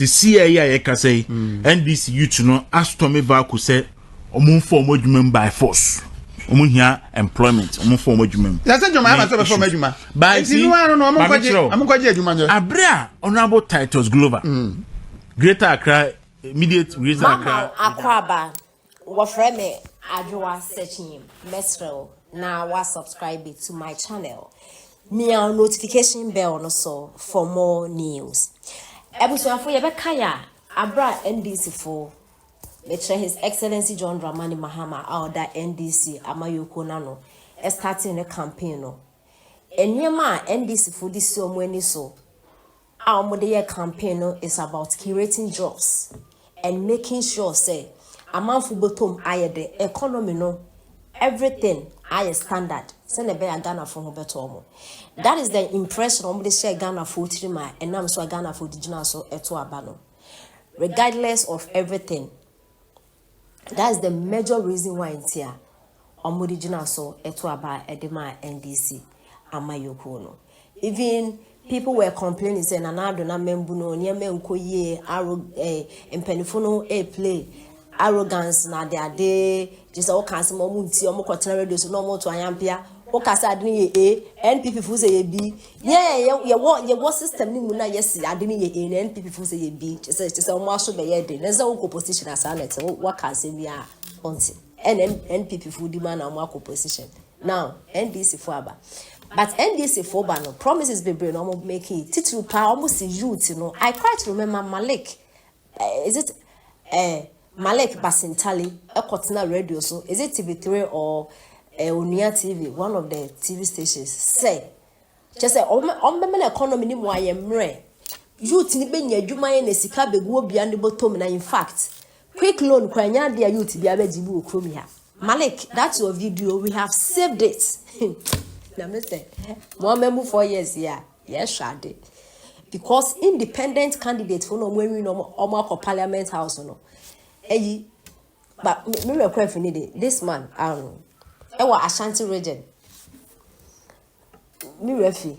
the CIA say NDC youth no astome VALCO say omun form adwuma by force omun here employment omun form adwuma that's a juma am form adwuma by no am kwaje adwuma no abrea honorable titles Glover Greater Accra immediate Greater Accra akwaba wo frame me adwoa searching mesrel na wa subscribe to my channel me our notification bell no so for more news ebusuafo ye beka ya abra NDC for Mr. His Excellency John Dramani Mahama out that NDC amayoko na no starting a campaign no enyema NDC for this so many so our model campaign no is about creating jobs and making sure say amanfo botom aye the economy no everything aye standard say na be Ghana for ho beto omo that is the impression omo dey share Ghana for trima and am so Ghana for digina so eto aba no regardless of everything. That's the major reason why it's here. Omudijina so eto aba edema NDC amayoko no. Even people were complaining saying anado na membu no nyeme nkoye empenifo no play arrogance na de just all kanse mo munti omo kwotena radio so no mo to ayampia o kasa adini ye NPP fu say ye bi ye wo system ni mu na yes adini ye na NPP fu say ye bi just omo aso be ye de na say wo position asanet wo kasa bia onti NPP fu di man na mo position now NDC fu aba but NDC fu ba no promises be brain omo make it titru pa almost youth no I quite remember Malik is it Malik Basintali ekotena radio so is it TV3 or Onia TV, one of the TV stations, say, just say, on economy ni mo ayemre. Youth ni be nya adwuma ye na sika beguo bia ne bottom na in fact, quick loan kwanya dia youth bia bejibu okrom ya. Malik, that's your video, we have saved it. Na me say, mo memu 4 years here. Yes, shade. Because independent candidates for no when no omo parliament house no. Eyi, but me request for this man, Ewa Ashanti region. Me refi.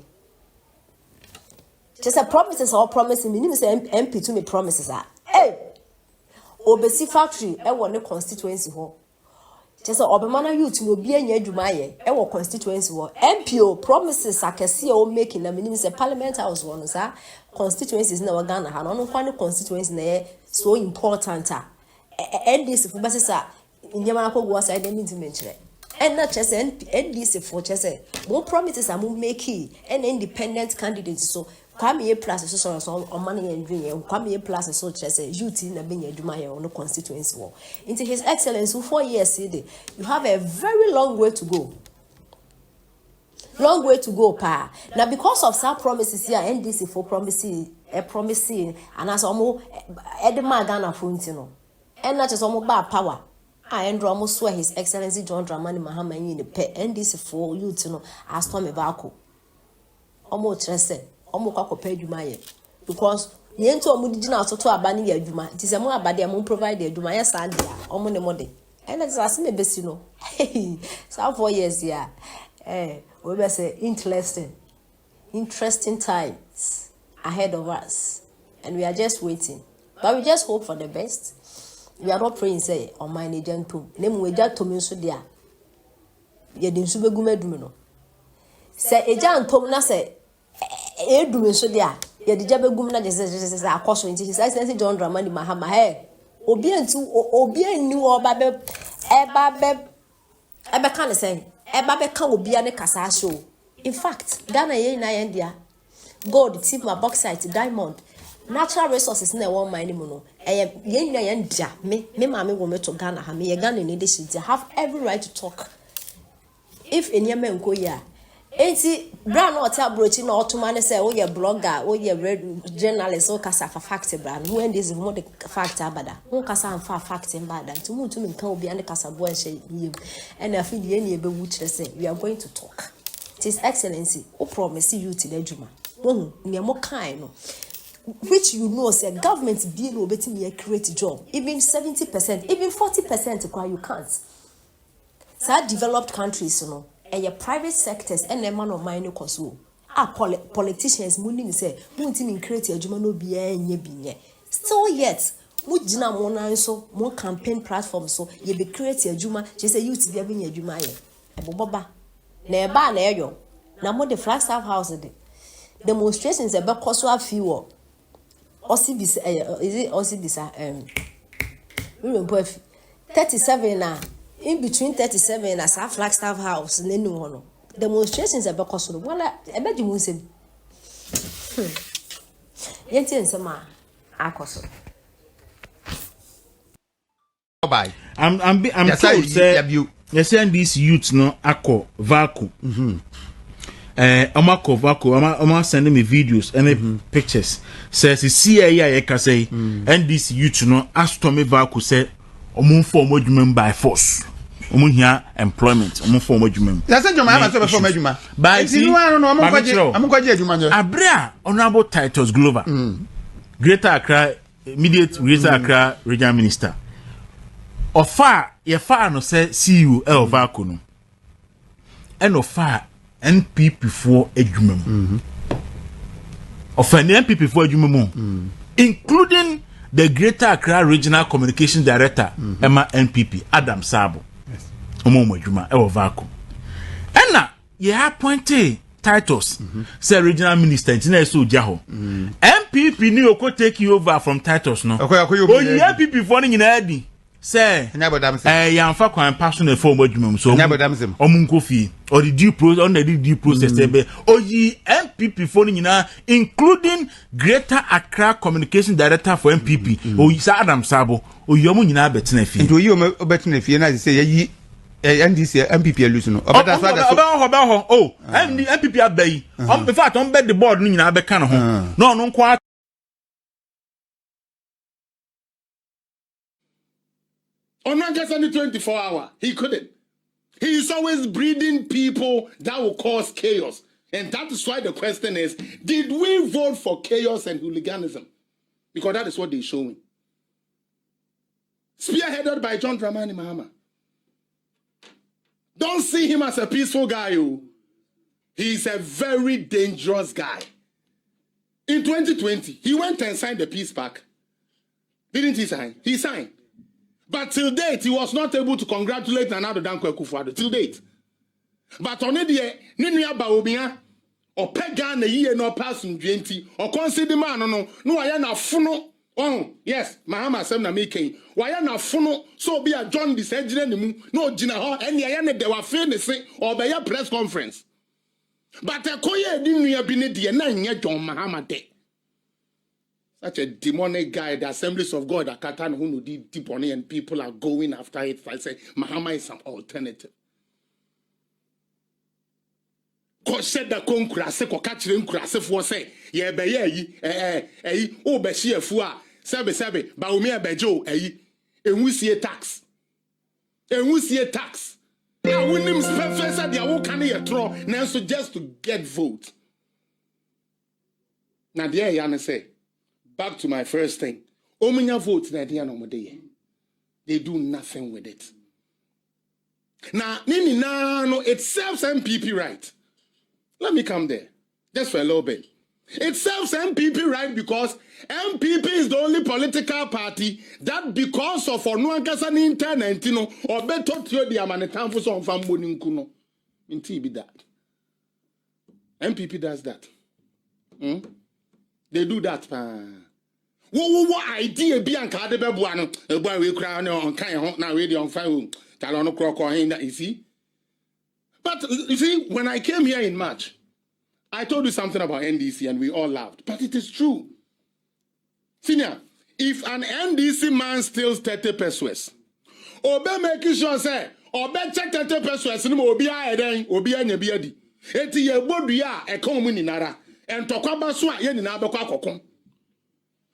Just a promises or promising me. Say MP to me promises are. Hey, Obesi factory. Ewa ne constituency ho. Just a Obamana youth no be any adwumaye. Ewa constituency ho. MPO promises akesi o making. Na meaning say parliament house one sir. Constituencies na Ghana ha. No kwani constituency na so important ah. NDC for basisa. Inyama na ko go aside dem nti menchire. And not just NDC for just more promises are making an independent candidate. So come here plus so on money and dream, come here plus so just youth in a being a Dumaya on the constituency war. Into His Excellency 4 years you have a very long way to go. Long way to go, pa. Now because of some promises here, NDC for promising and as almost Edema Ghana Funtino. And not just almost bad power. And almost swear His Excellency John Dramani Mahama in the pet NDC for you to know as Tommy VALCO. Almost trust almost kako pay you my because the end to a mudina so to abandon your juma. It is a more bad among provide your juma yes and almost the money. And let's ask me best you know. Hey, so 4 years yeah. We will say interesting times ahead of us. And we are just waiting. But we just hope for the best. We are not praying say on my agent to name we just to me so there. Ye din sube gume dume no. Say agent to na say e dume so there. Ye di jabe gum na je akoso nti His Excellency John Dramani Mahama he obi anni oba be ebe kan say eba be kan obi ane kasa show. In fact, Ghana ye na yendia gold, silver, bauxite, diamond natural resources na one mine mu no yen dia me mama wo me to Ghana ha me ye Ghana ni dey have every right to talk if any man go ya enti brand no hotel brochi na otoma ne say wo ye blogger wo ye journalist wo kasa fa fact brand who end is mo the fact abada wo kasa amfa fact mbada nti mu tumi nka obi ane kasa bo enhye yim and afi die ne be wu kire say we are going to talk. His Excellency o promise you to the juma wo ne mo kan no which you know say government be no betting me create job even 70% even 40% you can't. So developed countries you know and your private sectors and the man of mine no cause politicians money say won't even create a juma no be enye binye Still yet, mujina mona so more campaign platform so ye be create your juma, just say youth be having your juma ye. Baba. Neba na yo. Na mo the Flagstaff House demonstrations ebe koso afiwo. Osi bis is it osi bisa we 37 na in between 37 na sa Flagstaff House nenu hono. Demonstrations ebe koso wala ebe di munsem. Yenti nsema akoso. Bye. I'm told say yes NDC youth no akọ VALCO. Amako VALCO ama sending me videos and pictures. Says the CIA ka say NDC youth no astome VALCO say omun for modwuma by force. Omun here employment omun for modwuma. That's a juma am for modwuma. By see no am kwaje adwuma nyo. Abrea honorable Titus Glover. Greater Accra immediate Greater Accra regional minister. Ofa ye fa no say CEO e VALCO no. En ofa NPP for adwuma mu. Ofa the NPP for adwuma mu. Including the Greater Accra Regional Communication Director Emma NPP Adam Sabo. Yes. Omo adwuma e VALCO. Enna ye appointed Titus say regional minister ntina so gya ho. NPP ni oko take over from Titus no. Oyi NPP for ni nyina adi. Say yamfa kwan passionate for modwuma so omunkofi or the due process on the due process ebe oyi MPP for nyina including Greater Accra Communication Director for MPP oyi sa Adam Sabo oyi omu nyina betena fi nti oyi o betena fi na say yi NDC MPP lose no obeta so oba ho MPP abai in fact on bet the board nyina abeka no ho no nko. On any 24 hour, he couldn't. He is always breeding people that will cause chaos. And that is why the question is, did we vote for chaos and hooliganism? Because that is what they're showing. Spearheaded by John Dramani Mahama. Don't see him as a peaceful guy. He's a very dangerous guy. In 2020, he went and signed the peace pact. Didn't he sign? He signed. But till date, he was not able to congratulate Nana Dankwa Akufo-Addo. Till date. But on the Ninia Baobia, or Pegan, a year no passing 20, or consider man, no, I am a funo. Oh, yes, Mahama said na making. Why am a funo? So be a John this engine, no Jina, and Yana, they were famous or by a press conference. But a Koya didn't be the 9 year John Mahama day. Such a demonic guy, the Assemblies of God, Akatan, who did deep on it, and people are going after it. I say, Mahama is an alternative. Because said the concrase, ko catching crase for say, ye be ye, oh, be she a fua, sebe, baumia bejo, and we see a tax. And we see a tax. Now, when them professor, they are all kind of throw, now so just to get vote. Now, there, Yana say. Back to my first thing. Ominya votes na dia no mode. They do nothing with it. Now, nini na no it serves MPP right. Let me come there. Just for a little bit. It serves MPP right because MPP is the only political party that because of onuankasa ni internet no or beto tio di amanetamfo so mfambo ni nkuno. Inti be that. MPP does that. They do that. What idea be an card bebuano, a boy we crown on kind now really on fire, Talono Croc or him that you see. But you see, when I came here in March, I told you something about NDC and we all laughed. But it is true. Senior, if an NDC man steals 30 pesos, Obe making sure say, Obe check 30 pesos, no Obi a then Obi a nebiadi. Eti ye bodu ya e kon mu ni nara. En tokwaba so a ye ni na abekwa kokon.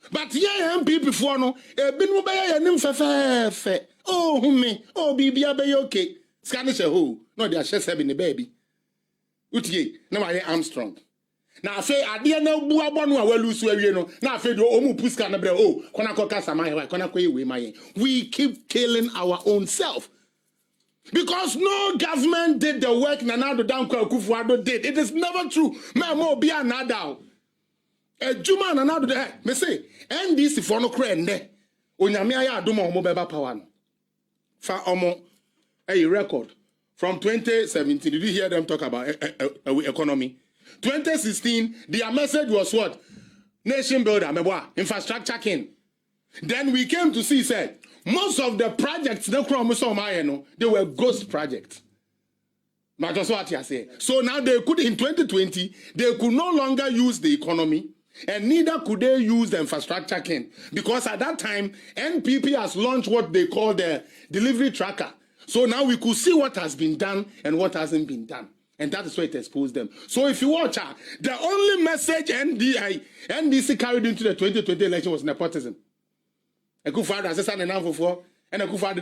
But ye MPP for no, ebinu be ye nim fefefe. Oh me, oh bibia be okay. Scanish a ho, no they are share be ni baby. Utie, na ma ye Armstrong. Na afi ade na bu abonu a walu so awie no, na afi do omu puska na bre oh, kona koka sama he, kona koye we maye. We keep killing our own self. Because no government did the work Nana Dankwa Akufo-Addo did. It is never true. Me mo be another. Juma and another day, me say, NDC for no crane, Onyamia Duma Mobile Power. Fa Omo, a record from 2017. Did you hear them talk about economy? 2016, their message was what? Nation builder, infrastructure king. Then we came to see, said, most of the projects, they were ghost projects. But that's what I say. So now they could, in 2020, they could no longer use the economy, and neither could they use the infrastructure king. Because at that time, NPP has launched what they call the delivery tracker. So now we could see what has been done and what hasn't been done. And that is why it exposed them. So if you watch the only message NDC carried into the 2020 election was nepotism. A good father, and a good father.